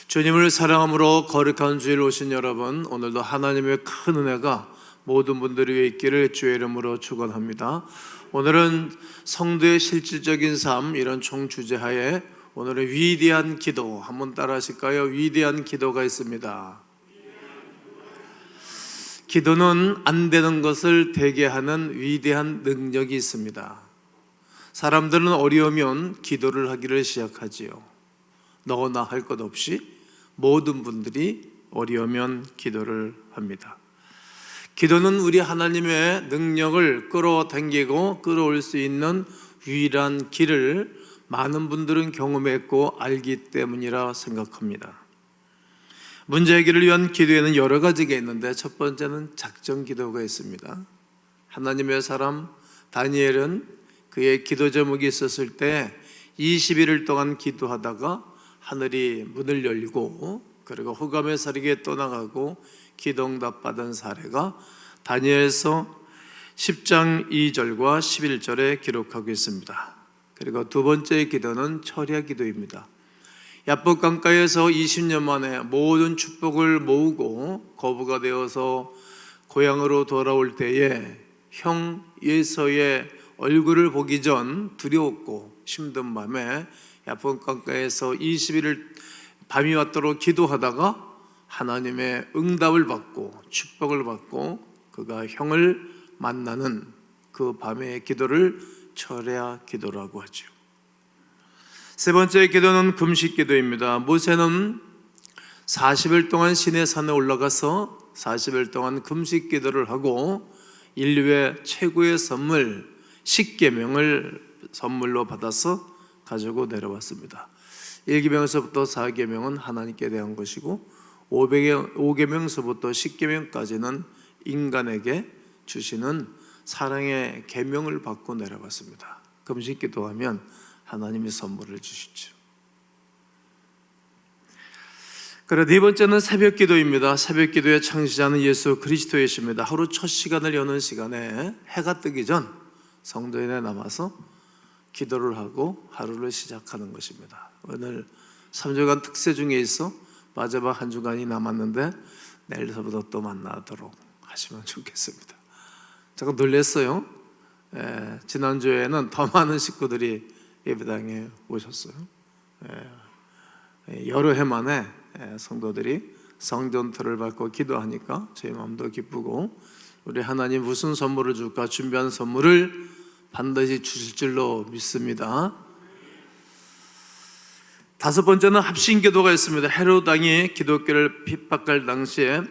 주님을 사랑함으로 거룩한 주일 오신 여러분, 오늘도 하나님의 큰 은혜가 모든 분들 위에 있기를 주의 이름으로 축원합니다. 오늘은 성도의 실질적인 삶, 이런 총주제하에 오늘의 위대한 기도 한번 따라 하실까요? 위대한 기도가 있습니다. 기도는 안 되는 것을 되게 하는 위대한 능력이 있습니다. 사람들은 어려우면 기도를 하기를 시작하지요. 너나 할 것 없이 모든 분들이 어려우면 기도를 합니다. 기도는 우리 하나님의 능력을 끌어당기고 끌어올 수 있는 유일한 길을 많은 분들은 경험했고 알기 때문이라 생각합니다. 문제 해결을 위한 기도에는 여러 가지가 있는데 첫 번째는 작정 기도가 있습니다. 하나님의 사람 다니엘은 그의 기도 제목이 있었을 때 21일 동안 기도하다가 하늘이 문을 열고 그리고 흑암의 세력에 떠나가고 기도 응답받은 사례가 다니엘서 10장 2절과 11절에 기록하고 있습니다. 그리고 두 번째 기도는 철야 기도입니다. 야복 강가에서 20년 만에 모든 축복을 모으고 거부가 되어서 고향으로 돌아올 때에 형 예서의 얼굴을 보기 전 두려웠고 힘든 밤에 야복 강가에서 20일을 밤이 왔도록 기도하다가 하나님의 응답을 받고 축복을 받고 그가 형을 만나는 그 밤의 기도를 철야 기도라고 하죠. 세 번째 기도는 금식 기도입니다. 모세는 40일 동안 시내산에 올라가서 40일 동안 금식 기도를 하고 인류의 최고의 선물 십계명을 선물로 받아서 가지고 내려왔습니다. 1계명서부터 4계명은 하나님께 대한 것이고 5계명서부터 10계명까지는 인간에게 주시는 사랑의 계명을 받고 내려왔습니다. 금식 기도하면 하나님이 선물을 주시죠. 그리고 네 번째는 새벽 기도입니다. 새벽 기도의 창시자는 예수 그리스도이십니다. 하루 첫 시간을 여는 시간에 해가 뜨기 전 성도인에 남아서 기도를 하고 하루를 시작하는 것입니다. 오늘 3주간 특세 중에 있어 마지막 한 주간이 남았는데 내일서부터 또 만나도록 하시면 좋겠습니다. 잠깐 놀랐어요. 지난주에는 더 많은 식구들이 예배당에 오셨어요. 여러 해 만에 성도들이 성전토를 받고 기도하니까 저희 마음도 기쁘고 우리 하나님 무슨 선물을 줄까 준비한 선물을 반드시 주실 줄로 믿습니다. 다섯 번째는 합심기도가 있습니다. 헤롯 왕이 기독교를 핍박할 당시에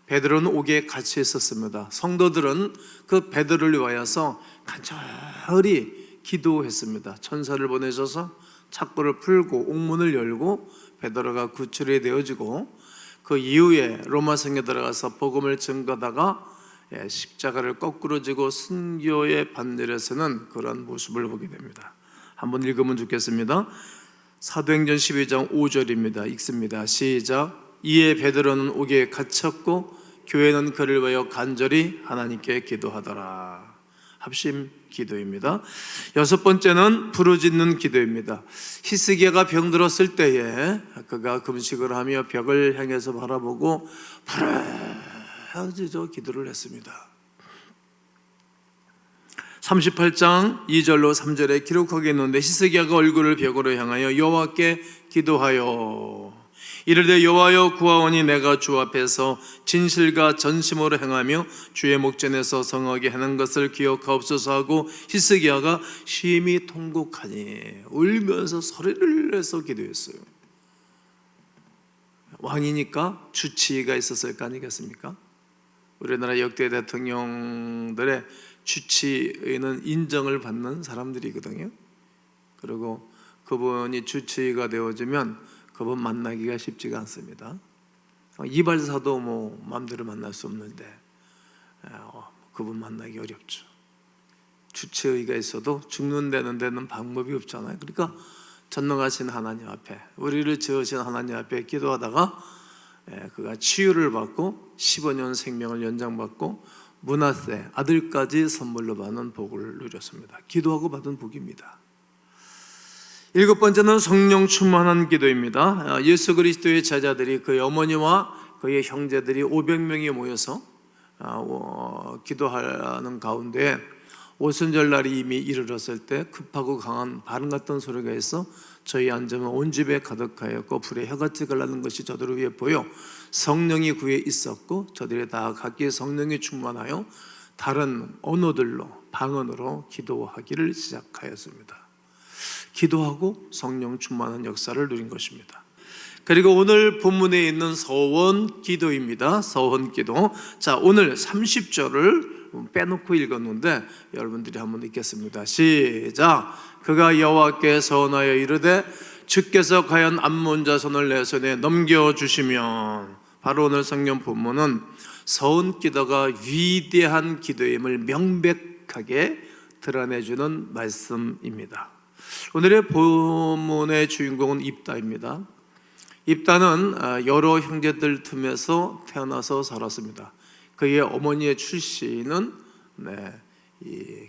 베드로는 옥에 갇혀 있었습니다. 성도들은 그 베드로를 위하여서 간절히 기도했습니다. 천사를 보내셔서 착고를 풀고 옥문을 열고 베드로가 구출이 되어지고 그 이후에 로마 성에 들어가서 복음을 증거하다가 십자가를 거꾸로 지고 순교의 반열에 서는 그런 모습을 보게 됩니다. 한번 읽으면 좋겠습니다. 사도행전 12장 5절입니다. 읽습니다. 시작. 이에 베드로는 옥에 갇혔고 교회는 그를 위하여 간절히 하나님께 기도하더라. 합심 기도입니다. 여섯 번째는 부르짖는 기도입니다. 히스기야가 병들었을 때에 그가 금식을 하며 벽을 향해서 바라보고 부르짖어 기도를 했습니다. 38장 2절로 3절에 기록하게 있는데 히스기야가 얼굴을 벽으로 향하여 여호와께 기도하여 이르되 여호와여 구하오니 내가 주 앞에서 진실과 전심으로 행하며 주의 목전에서 성하게 하는 것을 기억하옵소서 하고 히스기야가 심히 통곡하니 울면서 소리를 내서 기도했어요. 왕이니까 주치의가 있었을 거 아니겠습니까? 우리나라 역대 대통령들의 주치의는 인정을 받는 사람들이거든요. 그리고 그분이 주치의가 되어지면 그분 만나기가 쉽지가 않습니다. 이발사도 마음대로 만날 수 없는데 그분 만나기 어렵죠. 주치의가 있어도 죽는다는 데는 방법이 없잖아요. 그러니까 전능하신 하나님 앞에 우리를 지으신 하나님 앞에 기도하다가 그가 치유를 받고 15년 생명을 연장받고 므낫세 아들까지 선물로 받는 복을 누렸습니다. 기도하고 받은 복입니다. 일곱 번째는 성령 충만한 기도입니다. 예수 그리스도의 제자들이 그의 어머니와 그의 형제들이 500명이 모여서 기도하는 가운데 오순절날이 이미 이르렀을 때 급하고 강한 바람 같은 소리가 있어 저희 앉으면 온 집에 가득하였고 불에 혀같이 갈라는 것이 저들 위에 보여 성령이 그에 있었고 저들이 다 각기 성령이 충만하여 다른 언어들로 방언으로 기도하기를 시작하였습니다. 기도하고 성령 충만한 역사를 누린 것입니다. 그리고 오늘 본문에 있는 서원 기도입니다. 서원 기도. 자, 오늘 30절을 빼놓고 읽었는데 여러분들이 한번 읽겠습니다. 시작. 그가 여호와께 서원하여 이르되 주께서 과연 암몬 자손을 내 손에 넘겨주시면, 바로 오늘 성경 본문은 서원 기도가 위대한 기도임을 명백하게 드러내주는 말씀입니다. 오늘의 본문의 주인공은 입다입니다. 입다는 여러 형제들 틈에서 태어나서 살았습니다. 그의 어머니의 출신은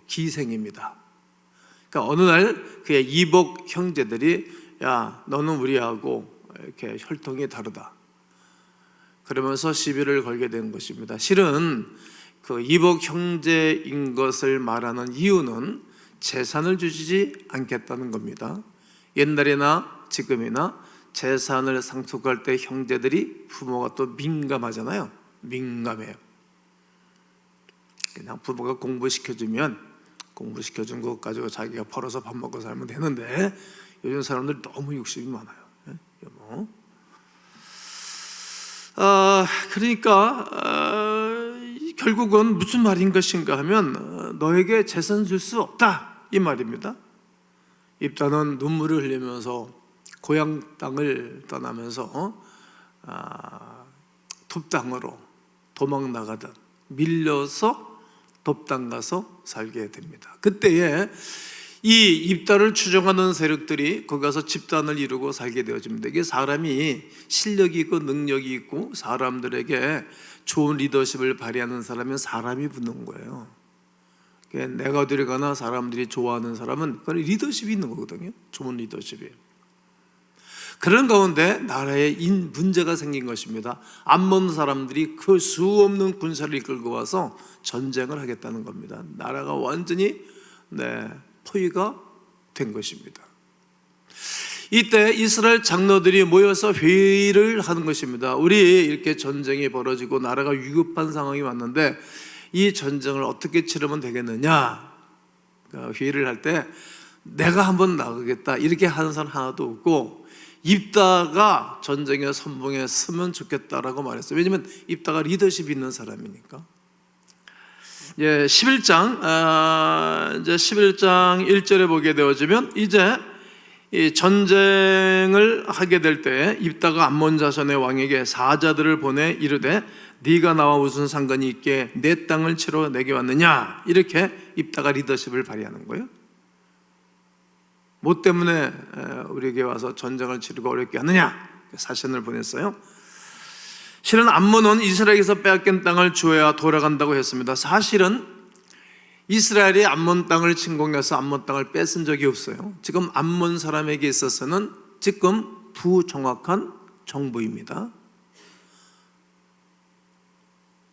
기생입니다. 그러니까 어느 날 그의 이복 형제들이 야, 너는 우리하고 이렇게 혈통이 다르다 그러면서 시비를 걸게 된 것입니다. 실은 그 이복 형제인 것을 말하는 이유는 재산을 주지 않겠다는 겁니다. 옛날이나 지금이나 재산을 상속할 때 형제들이 부모가 또 민감하잖아요. 민감해요. 그냥 부모가 공부시켜준 것 가지고 자기가 벌어서 밥 먹고 살면 되는데 요즘 사람들 너무 욕심이 많아요. 그러니까 결국은 무슨 말인 것인가 하면 너에게 재산 줄 수 없다 이 말입니다. 입다는 눈물을 흘리면서 고향 땅을 떠나면서 돕당으로 도망 나가듯 밀려서 돕당 가서 살게 됩니다. 그때에 이 입다를 추종하는 세력들이 거기 가서 집단을 이루고 살게 되어집니다. 이게 사람이 실력이 있고 능력이 있고 사람들에게 좋은 리더십을 발휘하는 사람은 사람이 붙는 거예요. 내가 어디를 가나 사람들이 좋아하는 사람은 그건 리더십이 있는 거거든요. 좋은 리더십이. 그런 가운데 나라에 문제가 생긴 것입니다. 암몬 사람들이 그 수 없는 군사를 이끌고 와서 전쟁을 하겠다는 겁니다. 나라가 완전히 포위가 된 것입니다. 이때 이스라엘 장로들이 모여서 회의를 하는 것입니다. 우리 이렇게 전쟁이 벌어지고 나라가 위급한 상황이 왔는데 이 전쟁을 어떻게 치르면 되겠느냐. 회의를 할 때 내가 한번 나가겠다 이렇게 하는 사람 하나도 없고 입다가 전쟁의 선봉에 서면 좋겠다라고 말했어요. 왜냐하면 입다가 리더십이 있는 사람이니까. 11장 1절에 보게 되어지면 이제 이 전쟁을 하게 될 때 입다가 암몬 자손의 왕에게 사자들을 보내 이르되 네가 나와 무슨 상관이 있게 내 땅을 치러 내게 왔느냐, 이렇게 입다가 리더십을 발휘하는 거예요. 뭐 때문에 우리에게 와서 전쟁을 치르고 어렵게 하느냐, 사신을 보냈어요. 실은 암몬은 이스라엘에서 빼앗긴 땅을 주어야 돌아간다고 했습니다. 사실은 이스라엘이 암몬 땅을 침공해서 암몬 땅을 뺏은 적이 없어요. 지금 암몬 사람에게 있어서는 지금 부정확한 정부입니다.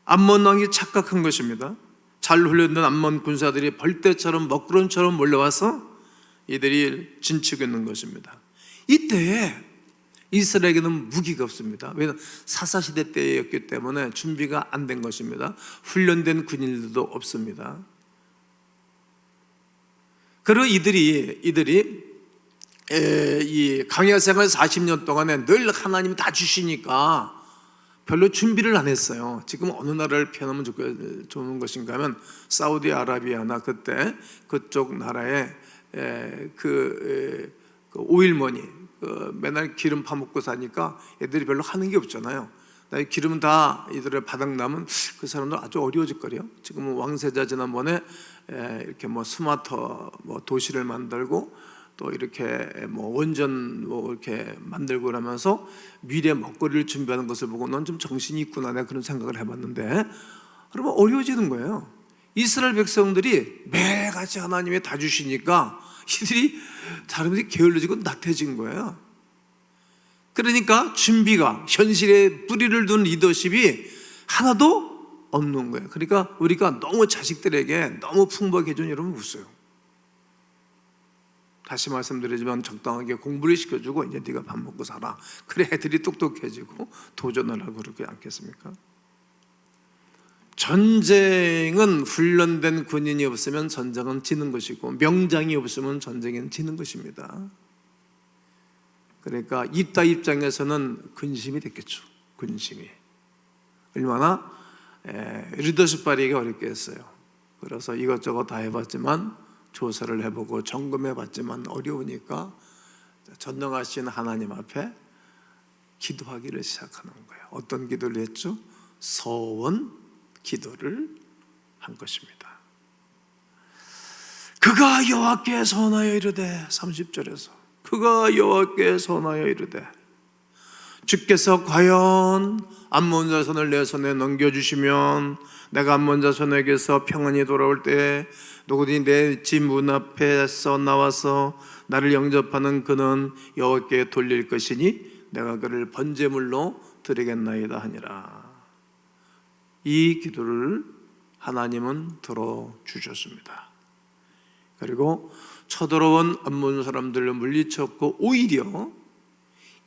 암몬 왕이 착각한 것입니다. 잘 훈련된 암몬 군사들이 벌떼처럼 먹구름처럼 몰려와서 이들이 진치고 있는 것입니다. 이때에 이스라엘에게는 무기가 없습니다. 왜냐하면 사사시대 때였기 때문에 준비가 안 된 것입니다. 훈련된 군인들도 없습니다. 그리고 이들이 이 광야 생활 40년 동안에 늘 하나님이 다 주시니까 별로 준비를 안 했어요. 지금 어느 나라를 피하면 좋은 것인가 하면 사우디아라비아나 그때 그쪽 나라에 그 오일머니 맨날 기름 파먹고 사니까 애들이 별로 하는 게 없잖아요. 기름은 다 이들의 바닥나면 그 사람들 아주 어려워질 거예요. 지금은 왕세자 지난번에 이렇게 스마트 도시를 만들고 또 이렇게 원전 이렇게 만들고 그러면서 미래 먹거리를 준비하는 것을 보고 넌 좀 정신이 있구나, 내가 그런 생각을 해봤는데, 그러면 어려워지는 거예요. 이스라엘 백성들이 매일같이 하나님이 다 주시니까 이들이 사람들이 게을러지고 나태해진 거예요. 그러니까 준비가, 현실에 뿌리를 둔 리더십이 하나도 없는 거예요. 그러니까 우리가 너무 자식들에게 너무 풍부하게 해주면 여러분 웃어요. 다시 말씀드리지만 적당하게 공부를 시켜주고 이제 네가 밥 먹고 살아. 그래 애들이 똑똑해지고 도전을 하고 그러지 않겠습니까? 전쟁은 훈련된 군인이 없으면 전쟁은 지는 것이고 명장이 없으면 전쟁은 지는 것입니다. 그러니까 입다 입장에서는 근심이 됐겠죠. 근심이 얼마나 리더십 발휘가 어렵겠어요. 그래서 이것저것 다 해봤지만 조사를 해보고 점검해봤지만 어려우니까 전능하신 하나님 앞에 기도하기를 시작하는 거예요. 어떤 기도를 했죠? 서원 기도를 한 것입니다. 그가 여호와께 선하여 이르되 30절에서 그가 여호와께 선하여 이르되 주께서 과연 암몬 자손을 내 손에 넘겨주시면 내가 암몬 자손에게서 평안히 돌아올 때 누구든지 내 집 문 앞에서 나와서 나를 영접하는 그는 여호와께 돌릴 것이니 내가 그를 번제물로 드리겠나이다 하니라. 이 기도를 하나님은 들어주셨습니다. 그리고 쳐들어온 암몬 사람들을 물리쳤고 오히려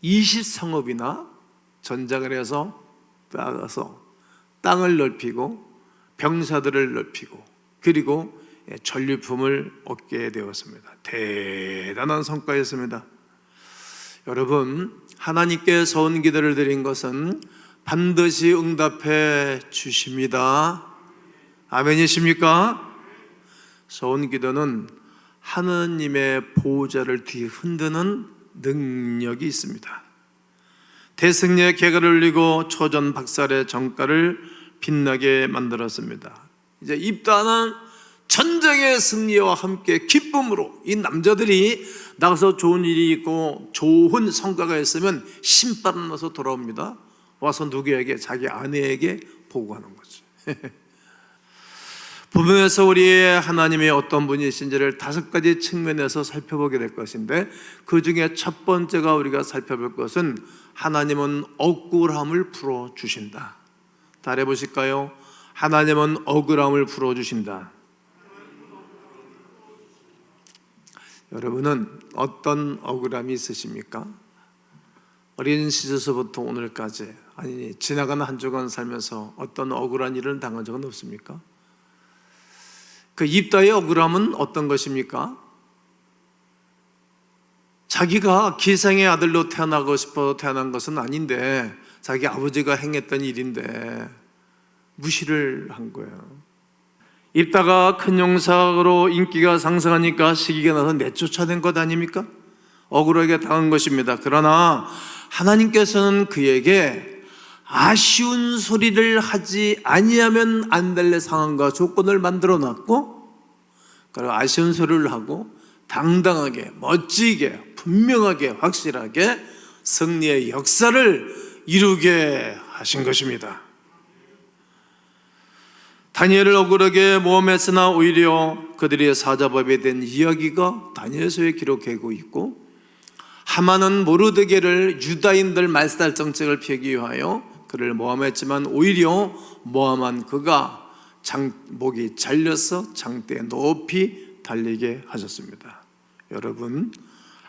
20성읍이나 전장을 해서 나가서 땅을 넓히고 병사들을 넓히고 그리고 전리품을 얻게 되었습니다. 대단한 성과였습니다. 여러분, 하나님께 서원 기도를 드린 것은 반드시 응답해 주십니다. 아멘이십니까? 서원 기도는 하느님의 보호자를 뒤흔드는 능력이 있습니다. 대승리의 개가를 울리고 초전 박살의 정가를 빛나게 만들었습니다. 이제 입다는 전쟁의 승리와 함께 기쁨으로 이 남자들이 나가서 좋은 일이 있고 좋은 성과가 있으면 신바람 나서 돌아옵니다. 와서 누구에게? 자기 아내에게 보고하는 거죠. 본문에서 우리의 하나님이 어떤 분이신지를 5가지 측면에서 살펴보게 될 것인데 그 중에 첫 번째가 우리가 살펴볼 것은 하나님은 억울함을 풀어주신다. 따라해 보실까요? 하나님은 억울함을 풀어주신다. 여러분은 어떤 억울함이 있으십니까? 어린 시절서부터 오늘까지 아니 지나가는 한 주간 살면서 어떤 억울한 일을 당한 적은 없습니까? 그 입다의 억울함은 어떤 것입니까? 자기가 기생의 아들로 태어나고 싶어 태어난 것은 아닌데 자기 아버지가 행했던 일인데 무시를 한 거예요. 입다가 큰 용사로 인기가 상승하니까 시기가 나서 내쫓아낸 것 아닙니까? 억울하게 당한 것입니다. 그러나 하나님께서는 그에게 아쉬운 소리를 하지 아니하면 안 될 상황과 조건을 만들어 놨고 그리고 아쉬운 소리를 하고 당당하게 멋지게 분명하게 확실하게 승리의 역사를 이루게 하신 것입니다. 다니엘을 억울하게 모함했으나 오히려 그들의 사자법에 대한 이야기가 다니엘서에 기록되고 있고 하만은 모르드게를 유다인들 말살 정책을 펴기 위하여 그를 모함했지만 오히려 모함한 그가 목이 잘려서 장대에 높이 달리게 하셨습니다. 여러분,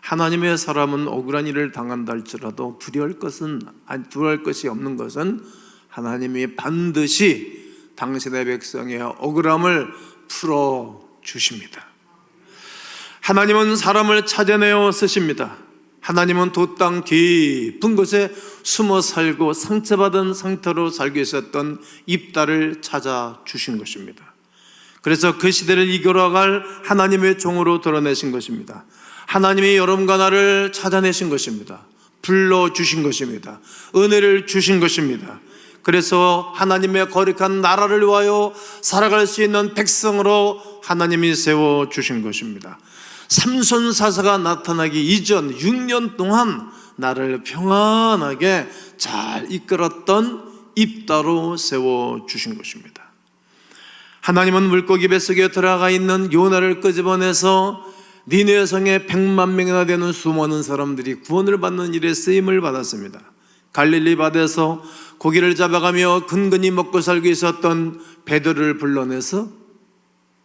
하나님의 사람은 억울한 일을 당한다 할지라도 두려울 것이 없는 것은 하나님이 반드시 당신의 백성의 억울함을 풀어주십니다. 하나님은 사람을 찾아내어 쓰십니다. 하나님은 돛땅 깊은 곳에 숨어 살고 상처받은 상태로 살고 있었던 입다를 찾아주신 것입니다. 그래서 그 시대를 이끌어갈 하나님의 종으로 드러내신 것입니다. 하나님이 여러분과 나를 찾아내신 것입니다. 불러주신 것입니다. 은혜를 주신 것입니다. 그래서 하나님의 거룩한 나라를 위하여 살아갈 수 있는 백성으로 하나님이 세워주신 것입니다. 삼손 사사가 나타나기 이전 6년 동안 나를 평안하게 잘 이끌었던 입다로 세워주신 것입니다. 하나님은 물고기 뱃속에 들어가 있는 요나를 끄집어내서 니느웨 성에 100만 명이나 되는 수많은 사람들이 구원을 받는 일에 쓰임을 받았습니다. 갈릴리 바다에서 고기를 잡아가며 근근히 먹고 살고 있었던 베드로를 불러내서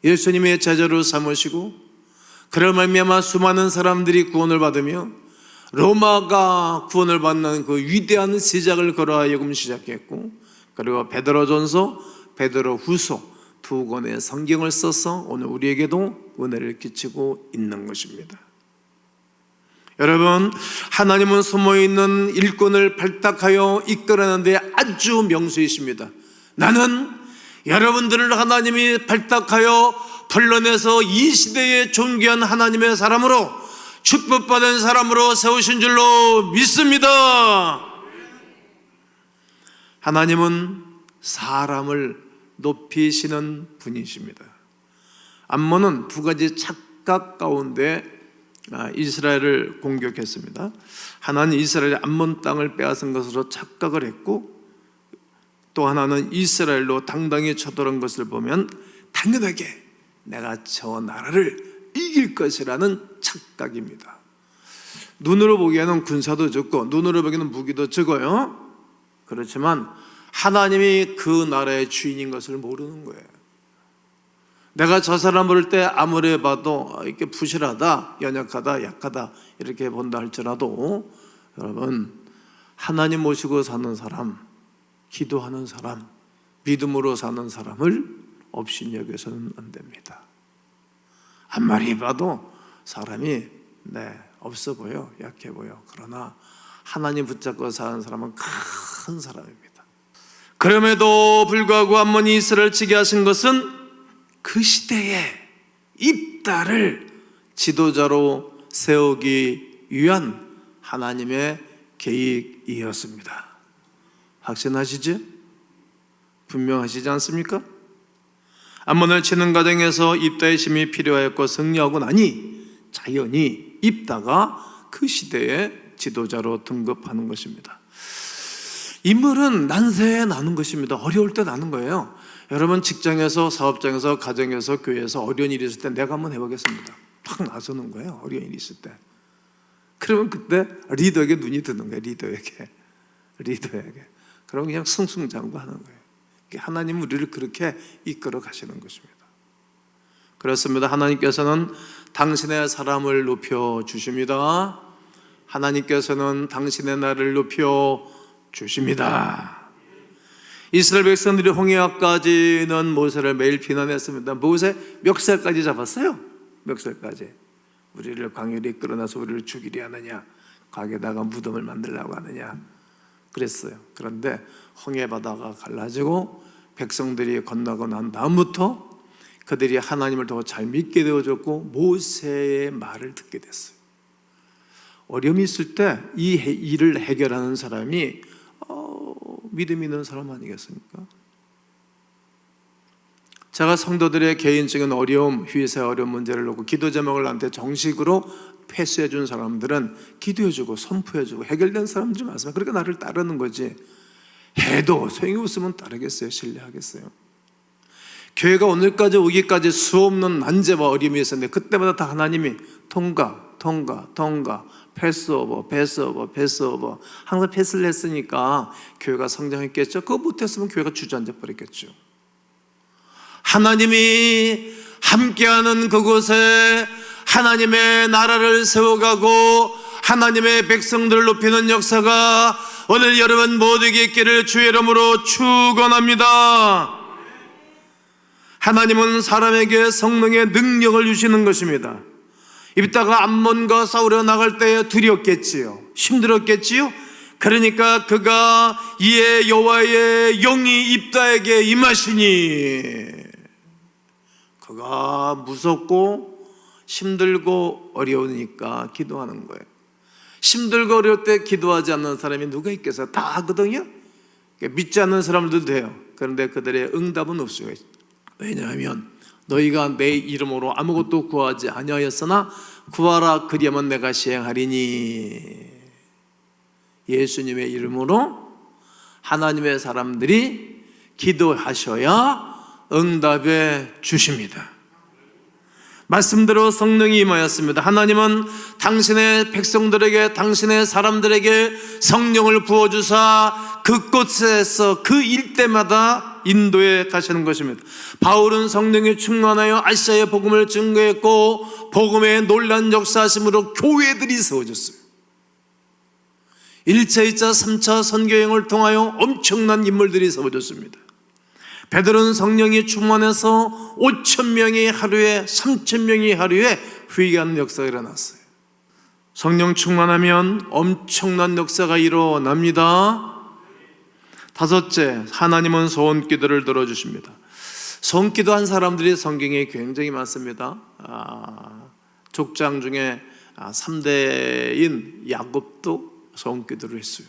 예수님의 제자로 삼으시고, 그럴 말미암아 수많은 사람들이 구원을 받으며 로마가 구원을 받는 그 위대한 시작을 그러하여금 시작했고, 그리고 베드로전서, 베드로후서 두 권의 성경을 써서 오늘 우리에게도 은혜를 끼치고 있는 것입니다. 여러분, 하나님은 숨어있는 일꾼을 발탁하여 이끌어내는 데 아주 명수이십니다. 나는 여러분들을 하나님이 발탁하여 불러내서 이 시대에 존귀한 하나님의 사람으로, 축복받은 사람으로 세우신 줄로 믿습니다. 하나님은 사람을 높이시는 분이십니다. 암몬은 두 가지 착각 가운데 이스라엘을 공격했습니다. 하나는 이스라엘의 암몬 땅을 빼앗은 것으로 착각을 했고, 또 하나는 이스라엘로 당당히 쳐들어온 것을 보면 당연하게 내가 저 나라를 이길 것이라는 착각입니다. 눈으로 보기에는 군사도 적고 눈으로 보기에는 무기도 적어요. 그렇지만 하나님이 그 나라의 주인인 것을 모르는 거예요. 내가 저 사람 볼 때 아무리 봐도 이렇게 부실하다, 연약하다, 약하다 이렇게 본다 할지라도, 여러분, 하나님 모시고 사는 사람, 기도하는 사람, 믿음으로 사는 사람을 업신여겨서는 안 됩니다. 앞말이 봐도 사람이 없어 보여, 약해 보여. 그러나 하나님 붙잡고 사는 사람은 큰 사람입니다. 그럼에도 불구하고 암몬이 이스라엘을 치게 하신 것은 그 시대에 입다를 지도자로 세우기 위한 하나님의 계획이었습니다. 확신하시지? 분명하시지 않습니까? 암몬을 치는 과정에서 입다의 힘이 필요하였고, 승리하고 나니 자연히 입다가 그 시대의 지도자로 등극하는 것입니다. 인물은 난세에 나는 것입니다. 어려울 때 나는 거예요. 여러분, 직장에서, 사업장에서, 가정에서, 교회에서 어려운 일이 있을 때 내가 한번 해보겠습니다. 팍 나서는 거예요. 어려운 일이 있을 때. 그러면 그때 리더에게 눈이 드는 거예요. 리더에게. 그럼 그냥 승승장구하는 거예요. 하나님은 우리를 그렇게 이끌어 가시는 것입니다. 그렇습니다. 하나님께서는 당신의 사람을 높여 주십니다. 하나님께서는 당신의 나를 높여 주십니다. 이스라엘 백성들이 홍해까지는 모세를 매일 비난했습니다. 모세 멱살까지 잡았어요. 멱살까지. 우리를 광야로 이끌어내서 우리를 죽이려 하느냐, 거기에다가 무덤을 만들려고 하느냐 그랬어요. 그런데 홍해 바다가 갈라지고 백성들이 건너고 난 다음부터 그들이 하나님을 더 잘 믿게 되어졌고, 모세의 말을 듣게 됐어요. 어려움이 있을 때 이 일을 해결하는 사람이 믿음 있는 사람 아니겠습니까? 제가 성도들의 개인적인 어려움, 휴일의 어려운 문제를 놓고 기도 제목을 나한테 정식으로 패스해 준 사람들은 기도해주고 선포해주고 해결된 사람들 많습니다. 그러니까 나를 따르는 거지. 해도 소용이 없으면 따르겠어요? 신뢰하겠어요? 교회가 오늘까지 오기까지 수없는 난제와 어려움이 있었는데 그때마다 다 하나님이 통과 패스오버 항상 패스를 했으니까 교회가 성장했겠죠. 그거 못했으면 교회가 주저앉아 버렸겠죠. 하나님이 함께하는 그곳에 하나님의 나라를 세워가고 하나님의 백성들을 높이는 역사가 오늘 여러분 모두에게 있기를 주의 이름으로 축원합니다. 하나님은 사람에게 성령의 능력을 주시는 것입니다. 입다가 암몬과 싸우려 나갈 때에 두려웠겠지요. 힘들었겠지요. 그러니까 그가 이에 여호와의 영이 입다에게 임하시니 그가 무섭고 힘들고 어려우니까 기도하는 거예요. 힘들고 어려울 때 기도하지 않는 사람이 누가 있겠어요? 다 하거든요. 믿지 않는 사람들도 돼요. 그런데 그들의 응답은 없어요. 왜냐하면 너희가 내 이름으로 아무것도 구하지 아니하였으나 구하라 그리하면 내가 시행하리니. 예수님의 이름으로 하나님의 사람들이 기도하셔야 응답해 주십니다. 말씀대로 성령이 임하였습니다. 하나님은 당신의 백성들에게, 당신의 사람들에게 성령을 부어주사 그곳에서 그 일대마다 인도해 가시는 것입니다. 바울은 성령에 충만하여 아시아의 복음을 증거했고 복음의 놀란 역사하심으로 교회들이 세워졌어요. 1차, 2차, 3차 선교여행을 통하여 엄청난 인물들이 세워졌습니다. 베드로는 성령이 충만해서 5,000명이 하루에, 3,000명이 하루에 회개하는 역사가 일어났어요. 성령 충만하면 엄청난 역사가 일어납니다. 다섯째, 하나님은 소원 기도를 들어주십니다. 소원 기도한 사람들이 성경에 굉장히 많습니다. 족장 중에 3대인 야곱도 소원 기도를 했어요.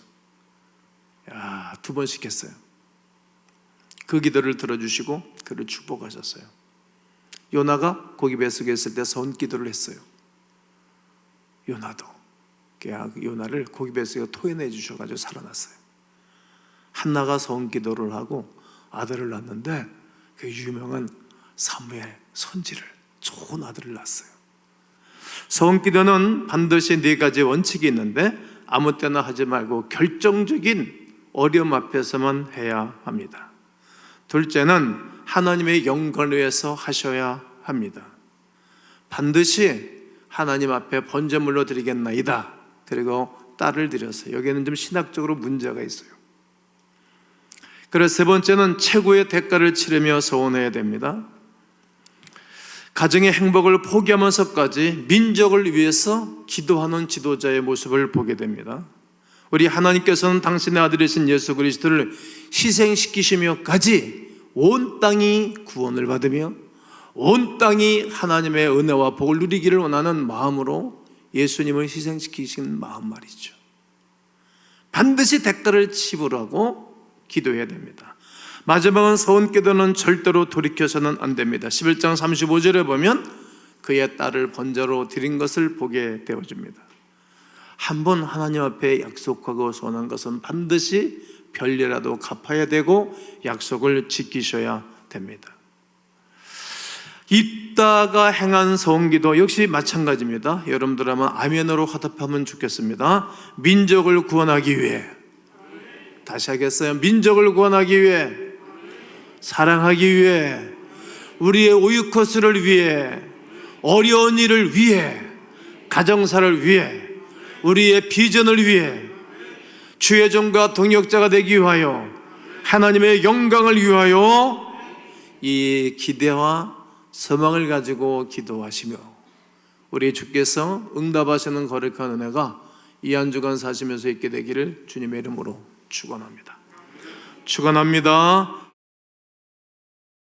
2번씩 했어요. 그 기도를 들어주시고 그를 축복하셨어요. 요나가 고기 뱃속에 있을 때 소원 기도를 했어요. 요나도 요나를 고기 뱃속에 토해내 주셔가지고 살아났어요. 한나가 소원 기도를 하고 아들을 낳았는데 그 유명한 사무엘 선지를, 좋은 아들을 낳았어요. 소원 기도는 반드시 4가지 원칙이 있는데 아무 때나 하지 말고 결정적인 어려움 앞에서만 해야 합니다. 둘째는 하나님의 영광을 위해서 하셔야 합니다. 반드시 하나님 앞에 번제물로 드리겠나이다. 그리고 딸을 드렸어요. 여기에는 좀 신학적으로 문제가 있어요. 그래서 세 번째는 최고의 대가를 치르며 소원해야 됩니다. 가정의 행복을 포기하면서까지 민족을 위해서 기도하는 지도자의 모습을 보게 됩니다. 우리 하나님께서는 당신의 아들이신 예수 그리스도를 희생시키시며까지 온 땅이 구원을 받으며 온 땅이 하나님의 은혜와 복을 누리기를 원하는 마음으로 예수님을 희생시키신 마음 말이죠. 반드시 대가를 지불하고 기도해야 됩니다. 마지막은 소원 기도는 절대로 돌이켜서는 안 됩니다. 11장 35절에 보면 그의 딸을 번제로 드린 것을 보게 되어집니다. 한번 하나님 앞에 약속하고 소원한 것은 반드시 별리라도 갚아야 되고 약속을 지키셔야 됩니다. 입다가 행한 소원기도 역시 마찬가지입니다. 여러분들 한번 아멘으로 화답하면 좋겠습니다. 민족을 구원하기 위해, 다시 하겠어요. 민족을 구원하기 위해, 사랑하기 위해, 우리의 오이코스를 위해, 어려운 일을 위해, 가정사를 위해, 우리의 비전을 위해, 주의 종과 동역자가 되기 위하여, 하나님의 영광을 위하여 이 기대와 소망을 가지고 기도하시며 우리 주께서 응답하시는 거룩한 은혜가 이 한 주간 사시면서 있게 되기를 주님의 이름으로 축원합니다. 축원합니다.